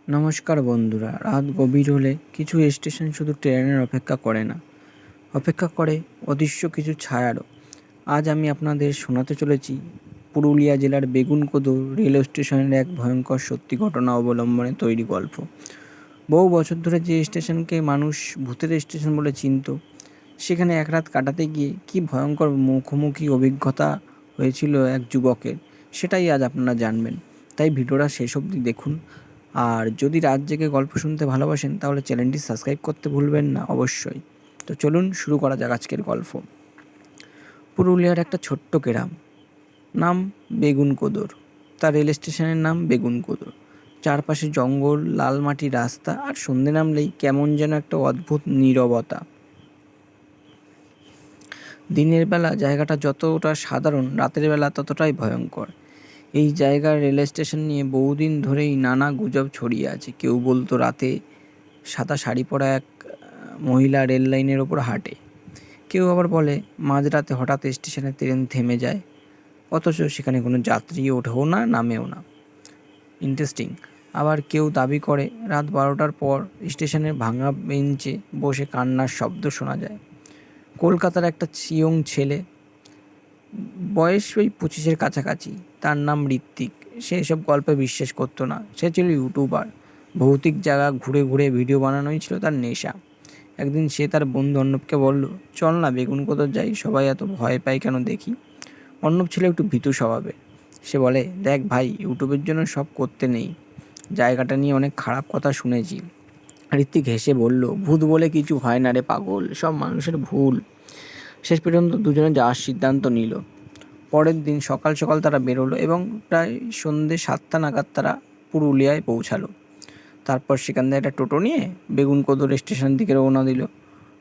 নমস্কার বন্ধুরা। রাত গভীর হলে কিছু স্টেশন শুধু ট্রেনের অপেক্ষা করে না, অপেক্ষা করে অদৃশ্য কিছু ছায়ারও। আজ আমি আপনাদের শোনাতে চলেছি পুরুলিয়া জেলার বেগুনকোদর রেল স্টেশনের এক ভয়ঙ্কর সত্যি ঘটনা অবলম্বনে তৈরি গল্প। বহু বছর ধরে যে স্টেশনকে মানুষ ভূতের স্টেশন বলে চিনত, সেখানে এক রাত কাটাতে গিয়ে কী ভয়ঙ্কর মুখোমুখি অভিজ্ঞতা হয়েছিল এক যুবকের, সেটাই আজ আপনারা জানবেন। তাই ভিডিওটা শেষ অবধি দেখুন। আর যদি রাত জেগে গল্প শুনতে ভালোবাসেন তাহলে চ্যানেলটি সাবস্ক্রাইব করতে ভুলবেন না অবশ্যই। তো চলুন শুরু করা যাক আজকের গল্প। পুরুলিয়ার একটা ছোট্ট গ্রাম, নাম বেগুনকোদর। তার রেল স্টেশনের নাম বেগুনকোদর। চারপাশে জঙ্গল, লাল মাটির রাস্তা, আর সন্ধে নামলেই কেমন যেন একটা অদ্ভুত নীরবতা। দিনের বেলা জায়গাটা যতটা সাধারণ, রাতের বেলা ততটাই ভয়ঙ্কর। এই জায়গার রেল স্টেশন নিয়ে বহুদিন ধরেই নানা গুজব ছড়িয়ে আছে। কেউ বলতো রাতে সাদা শাড়ি পরা এক মহিলা রেল লাইনের ওপর হাঁটে। কেউ আবার বলে মাঝরাতে হঠাৎ স্টেশনে ট্রেন থেমে যায়, অথচ সেখানে কোনো যাত্রী ওঠেও না, নামেও না। ইন্টারেস্টিং। আবার কেউ দাবি করে রাত 12টার পর স্টেশনের ভাঙা বেঞ্চে বসে কান্নার শব্দ শোনা যায়। কলকাতার একটা চিয়ং ছেলে, বয়স ওই 25-এর কাছাকাছি, তার নাম ঋত্বিক। সে এসব গল্পে বিশ্বাস করতো না। সে ছিল ইউটিউবার। ভৌতিক জায়গা ঘুরে ঘুরে ভিডিও বানানোই ছিল তার নেশা। একদিন সে তার বন্ধু অর্ণবকে বলল, চল না বেগুনকোদর যাই, সবাই এত ভয় পায় কেন দেখি। অর্ণব ছিল একটু ভীতু স্বভাবের। সে বলে, দেখ ভাই, ইউটিউবের জন্য সব করতে নেই, জায়গাটা নিয়ে অনেক খারাপ কথা শুনেছি। ঋত্বিক হেসে বলল, ভূত বলে কিছু হয় না রে পাগল, সব মানুষের ভুল। শেষ পর্যন্ত দুজনে যাওয়ার সিদ্ধান্ত নিল। পরের দিন সকাল সকাল তারা বেরোলো এবং প্রায় সন্ধ্যে 7টা নাগাদ তারা পুরুলিয়ায় পৌঁছালো। তারপর সেখান থেকে একটা টোটো নিয়ে বেগুনকোদর স্টেশনের দিকে রওনা দিল।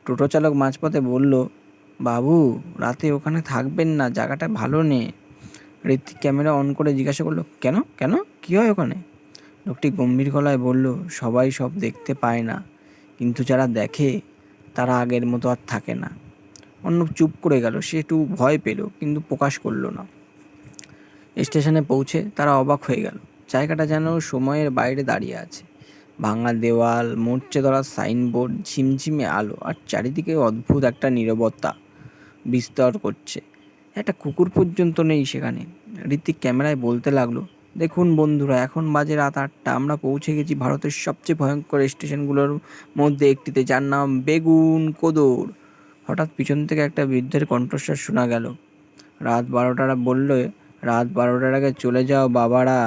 টোটো চালক মাঝপথে বলল, বাবু, রাতে ওখানে থাকবেন না, জায়গাটা ভালো নেই। ঋত্বিক ক্যামেরা অন করে জিজ্ঞাসা করলো, কেন কেন কী হয় ওখানে? লোকটি গম্ভীর গলায় বলল, সবাই সব দেখতে পায় না, কিন্তু যারা দেখে তারা আগের মতো আর থাকে না। অর্ণব চুপ করে গেল। সে একটু ভয় পেল, কিন্তু প্রকাশ করলো না। স্টেশনে পৌঁছে তারা অবাক হয়ে গেল। জায়গাটা যেন সময়ের বাইরে দাঁড়িয়ে আছে। ভাঙা দেওয়াল, মরচে ধরা সাইনবোর্ড, ঝিমঝিমে আলো, আর চারিদিকে অদ্ভুত একটা নীরবতা বিস্তার করছে। একটা কুকুর পর্যন্ত নেই সেখানে। ঋত্বিক ক্যামেরায় বলতে লাগলো, দেখুন বন্ধুরা, এখন বাজে রাত 8টা। আমরা পৌঁছে গেছি ভারতের সবচেয়ে ভয়ঙ্কর স্টেশনগুলোর মধ্যে একটিতে, যার নাম বেগুনকোদর। হঠাৎ পিছন থেকে একটা বৃদ্ধের কণ্ঠস্বর শোনা গেল। রাত 12টার আগে চলে যাও বাবারা,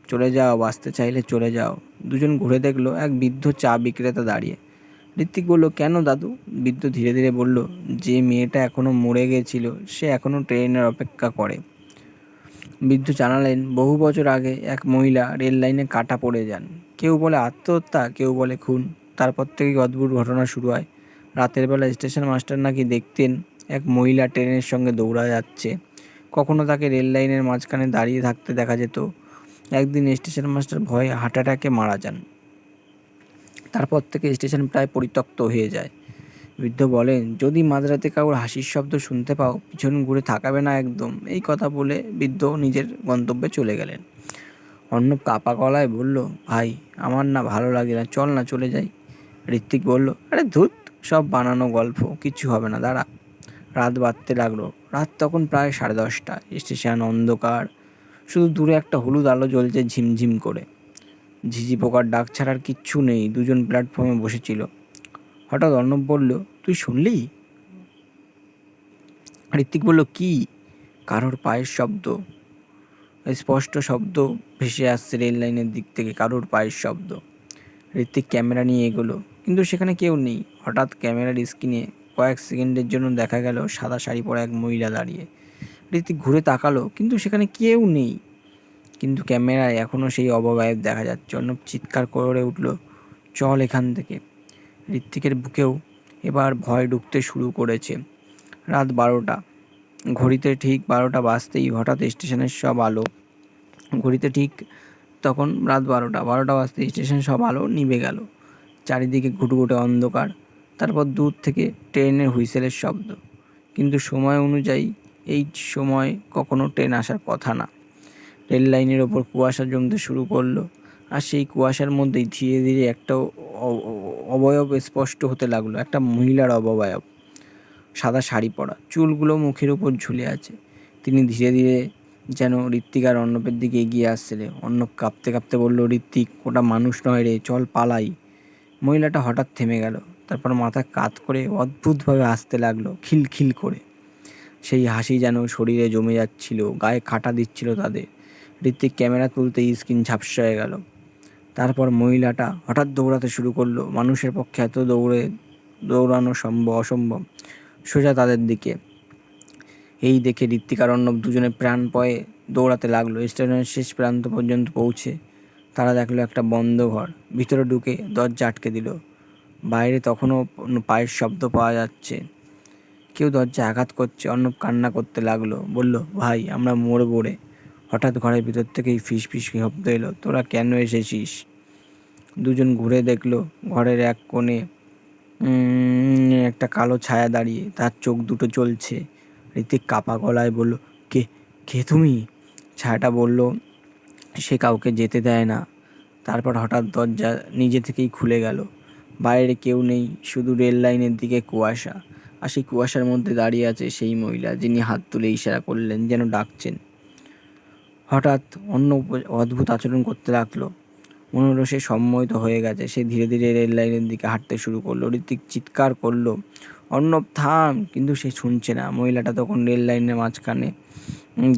চলে যাও, বাঁচতে চাইলে চলে যাও। দুজন ঘুরে দেখলো এক বৃদ্ধ চা বিক্রেতা দাঁড়িয়ে। ঋত্বিক বলল, কেন দাদু? বৃদ্ধ ধীরে ধীরে বলল, যে মেয়েটা এখনো মরে গেছিল সে এখনো ট্রেনের অপেক্ষা করে। বৃদ্ধ জানালেন, বহু বছর আগে এক মহিলা রেল লাইনে কাটা পড়ে যান। কেউ বলে আত্মহত্যা, কেউ বলে খুন। তারপর থেকেই অদ্ভুত ঘটনা শুরু হয়। রাতের বেলা স্টেশন মাস্টার নাকি দেখতেন এক মহিলা ট্রেনের সঙ্গে দৌড়া যাচ্ছে। কখনো তাকে রেল লাইনের মাঝখানে দাঁড়িয়ে থাকতে দেখা যেত। একদিন স্টেশন মাস্টার ভয়ে হার্ট অ্যাটাকে মারা যান। তারপর থেকে স্টেশন প্রায় পরিত্যক্ত হয়ে যায়। বৃদ্ধ বলেন, যদি মাঝরাতে কারোর হাসির শব্দ শুনতে পাও, পিছন ঘুরে তাকাবে না একদম। এই কথা বলে বৃদ্ধ নিজের গন্তব্যে চলে গেলেন। অর্ণব কাপা গলায় বলল, ভাই, আমার না ভালো লাগে না, চল না চলে যাই। ঋত্বিক বলল, আরে ধুত, সব বানানো গল্প, কিচ্ছু হবে না, দাঁড়া। রাত বাড়তে লাগলো। রাত তখন প্রায় 10:30। স্টেশন অন্ধকার, শুধু দূরে একটা হলুদ আলো জ্বলছে ঝিমঝিম করে। ঝিঝি পোকার ডাক ছাড়ার কিচ্ছু নেই। দুজন প্ল্যাটফর্মে বসেছিল। হঠাৎ অর্ণব বলল, তুই শুনলি? ঋত্বিক বলল, কি? কারোর পায়ের শব্দ, স্পষ্ট শব্দ ভেসে আসছে রেল লাইনের দিক থেকে, কারোর পায়ের শব্দ। ঋত্বিক ক্যামেরা নিয়ে এগোলো, কিন্তু সেখানে কেউ নেই। হঠাৎ ক্যামেরার স্ক্রিনে কয়েক সেকেন্ডের জন্য দেখা গেল সাদা শাড়ি পরা এক মহিলা দাঁড়িয়ে। ঋত্বিক ঘুরে তাকালো, কিন্তু সেখানে কেউ নেই। কিন্তু ক্যামেরায় এখনও সেই অবয়ব দেখা যাচ্ছে। অর্ণব চিৎকার করে উঠল, চল এখান থেকে। ঋত্বিকের বুকেও এবার ভয় ঢুকতে শুরু করেছে। রাত 12টা। ঘড়িতে ঠিক 12টা বাজতেই হঠাৎ স্টেশনের সব আলো, ঘড়িতে ঠিক তখন রাত 12টা বাজতে স্টেশনের সব আলো নিভে গেল। চারিদিকে ঘুটঘুটে অন্ধকার। তারপর দূর থেকে ট্রেনের হুইসেলের শব্দ। কিন্তু সময় অনুযায়ী এই সময় কখনো ট্রেন আসার কথা না। রেল লাইনের ওপর কুয়াশা জমতে শুরু করলো। আর সেই কুয়াশার মধ্যেই ধীরে ধীরে একটা অবয়ব স্পষ্ট হতে লাগলো, একটা মহিলার অবয়ব, সাদা শাড়ি পরা, চুলগুলো মুখের উপর ঝুলে আছে। তিনি ধীরে ধীরে যেন ঋত্বিক আর অর্ণবের দিকে এগিয়ে আসছিল। অর্ণব কাঁপতে কাঁপতে বলল, ঋত্বিক, ওটা মানুষ নয় রে, চল পালাই। মহিলাটা হঠাৎ থেমে গেল, তারপর মাথা কাত করে অদ্ভুতভাবে হাসতে লাগলো, খিলখিল করে। সেই হাসি যেন শরীরে জমে যাচ্ছিল, গায়ে কাঁটা দিচ্ছিল তাদের। ঋত্বিক ক্যামেরা তুলতেই স্ক্রিন ঝাপসা হয়ে গেল। তারপর মহিলাটা হঠাৎ দৌড়াতে শুরু করলো, মানুষের পক্ষে এত দৌড়ানো অসম্ভব, সোজা তাদের দিকে। এই দেখে ঋত্বিক আর অর্ণব দুজনে প্রাণ পয়ে দৌড়াতে লাগলো। স্টেশনের শেষ প্রান্ত পর্যন্ত পৌঁছে তারা দেখলো একটা বন্ধ ঘর। ভিতরে ঢুকে দরজা আটকে দিল। বাইরে তখনও পায়ের শব্দ পাওয়া যাচ্ছে, কেউ দরজা আঘাত করছে। অর্ণব কান্না করতে লাগলো, বলল, ভাই আমরা মরবো রে। হঠাৎ ঘরের ভিতর থেকেই ফিস ফিস শব্দ এলো, তোরা কেন এসেছিস? দুজন ঘুরে দেখলো ঘরের এক কোণে একটা কালো ছায়া দাঁড়িয়ে, তার চোখ দুটো জ্বলছে। ঋত্বিক কাপা গলায় বলল, কে কে তুমি? ছায়াটা বলল, সে কাউকে যেতে দেয় না। তারপর হঠাৎ দরজা নিজে থেকেই খুলে গেল। বাইরে কেউ নেই, শুধু রেল লাইনের দিকে কুয়াশা। আর সেই কুয়াশার মধ্যে দাঁড়িয়ে আছে সেই মহিলা, যিনি হাত তুলে ইশারা করলেন, যেন ডাকছেন। হঠাৎ অন্য অদ্ভুত আচরণ করতে লাগলো, মনে হলো সে সম্মোহিত হয়ে গেছে। সে ধীরে ধীরে রেল লাইনের দিকে হাঁটতে শুরু করলো। ঋত্বিক চিৎকার করলো, অর্ণব থাম, কিন্তু সে শুনছে না। মহিলাটা তখন রেল লাইনের মাঝখানে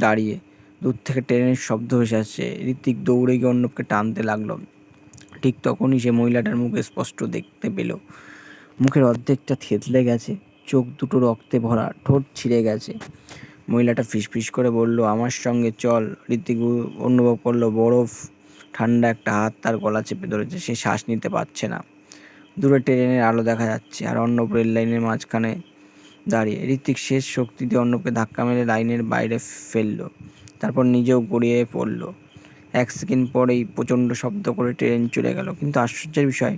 দাঁড়িয়ে। দূর থেকে ট্রেনের শব্দ ভেসে আসছে। ঋত্বিক দৌড়ে গিয়ে অর্ণবকে টানতে লাগলো। ঠিক তখনই সে মহিলাটার মুখ স্পষ্ট দেখতে পেল। মুখের অর্ধেকটা থেতলে গেছে, চোখ দুটো রক্তে ভরা, ঠোঁট ছিঁড়ে গেছে। মহিলাটা ফিসফিস করে বলল, আমার সঙ্গে চল। ঋত্বিক অনুভব করলো বরফ ঠান্ডা একটা হাত তার গলা চেপে ধরেছে। সে শ্বাস নিতে পারছে না। দূরে ট্রেনের আলো দেখা যাচ্ছে, আর অর্ণব রেল লাইনের মাঝখানে দাঁড়িয়ে। ঋত্বিক শেষ শক্তি দিয়ে অর্ণবকে ধাক্কা মেরে লাইনের বাইরে ফেললো, তারপর নিজেও গড়িয়ে পড়লো। 1 সেকেন্ড পরেই প্রচণ্ড শব্দ করে ট্রেন চলে গেল। কিন্তু আশ্চর্যের বিষয়,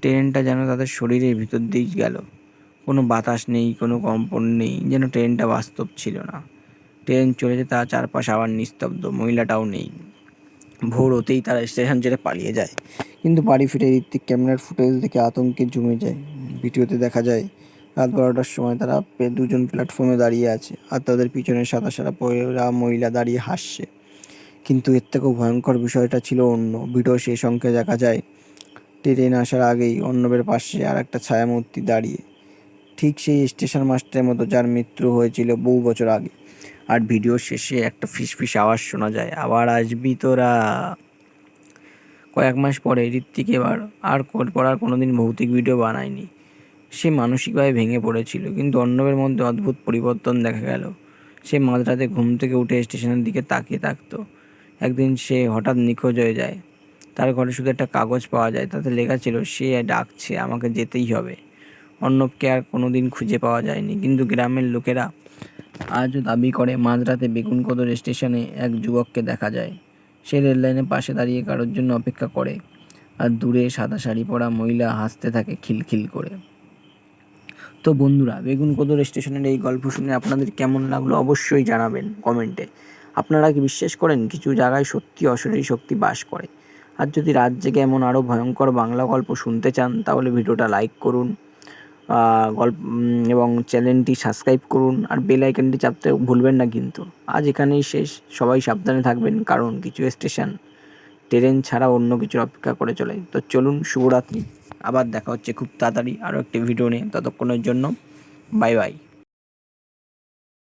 ট্রেনটা যেন তাদের শরীরের ভিতর দিয়েই গেল। কোনো বাতাস নেই, কোনো কম্পন নেই, যেন ট্রেনটা বাস্তব ছিল না। ট্রেন চলে যেতে তার চারপাশ আবার নিস্তব্ধ, মহিলাটাও নেই। ভোর হতেই তারা স্টেশন ছেড়ে পালিয়ে যায়। কিন্তু বাড়ি ফিরে ঋত্বিক ক্যামেরার ফুটেজ দেখে আতঙ্কে জমে যায়। ভিডিওতে দেখা যায় রাত 12টার সময় তারা দুজন প্ল্যাটফর্মে দাঁড়িয়ে আছে, আর তাদের পিছনে সাদা সাদা পরা মহিলা দাঁড়িয়ে হাসছে। কিন্তু এর থেকেও ভয়ঙ্কর বিষয়টা ছিল অন্য। ভিডিও শেষ অঙ্কে দেখা যায় ট্রেন আসার আগেই অর্ণবের পাশে আর একটা ছায়ামূর্তি দাঁড়িয়ে, ঠিক সেই স্টেশন মাস্টারের মতো যার মৃত্যু হয়েছিল বহু বছর আগে। আর ভিডিও শেষে একটা ফিসফিস আওয়াজ শোনা যায়, আবার আসবি তোরা। কয়েক মাস পরে ঋত্বিক এবার আর কোনোদিন ভৌতিক ভিডিও বানায়নি। সে মানসিকভাবে ভেঙে পড়েছিল, কিন্তু অর্ণবের মধ্যে অদ্ভুত পরিবর্তন দেখা গেল। সে মাঝরাতে ঘুম থেকে উঠে স্টেশনের দিকে তাকিয়ে থাকতো। একদিন সে হঠাৎ নিখোঁজ হয়ে যায়। তার ঘরে শুধু একটা কাগজ পাওয়া যায়, তাতে লেখা ছিল, সে ডাকছে, আমাকে যেতেই হবে। অর্ণবকে আর কোনোদিন খুঁজে পাওয়া যায়নি, কিন্তু গ্রামের লোকেরা আজও দাবি করে মাঝরাতে বেগুনকোদর স্টেশনে এক যুবককে দেখা যায়। সে রেল লাইনের পাশে দাঁড়িয়ে কারোর জন্য অপেক্ষা করে, আর দূরে সাদা শাড়ি পরা মহিলা হাসতে থাকে খিলখিল করে। তো বন্ধুরা, বেগুনকোদর স্টেশনের এই গল্প শুনে আপনাদের কেমন লাগলো অবশ্যই জানাবেন কমেন্টে। আপনারা কি বিশ্বাস করেন কিছু জায়গায় সত্যি অশরীরী শক্তি বাস করে? আর যদি রাত জেগে এমন আরও ভয়ঙ্কর বাংলা গল্প শুনতে চান, তাহলে ভিডিওটা লাইক করুন, এবং চ্যানেলটি সাবস্ক্রাইব করুন, আর বেল আইকনটি চাপতে ভুলবেন না। কিন্তু আজ এখানেই শেষ। সবাই সাবধানে থাকবেন, কারণ কিছু স্টেশন ট্রেন ছাড়া অন্য কিছুর অপেক্ষা করে চলে। তো চলুন, শুভরাত্রি। আবার দেখা হচ্ছে খুব তাড়াতাড়ি আরও একটি ভিডিও নিয়ে। ততক্ষণের জন্য বাই বাই।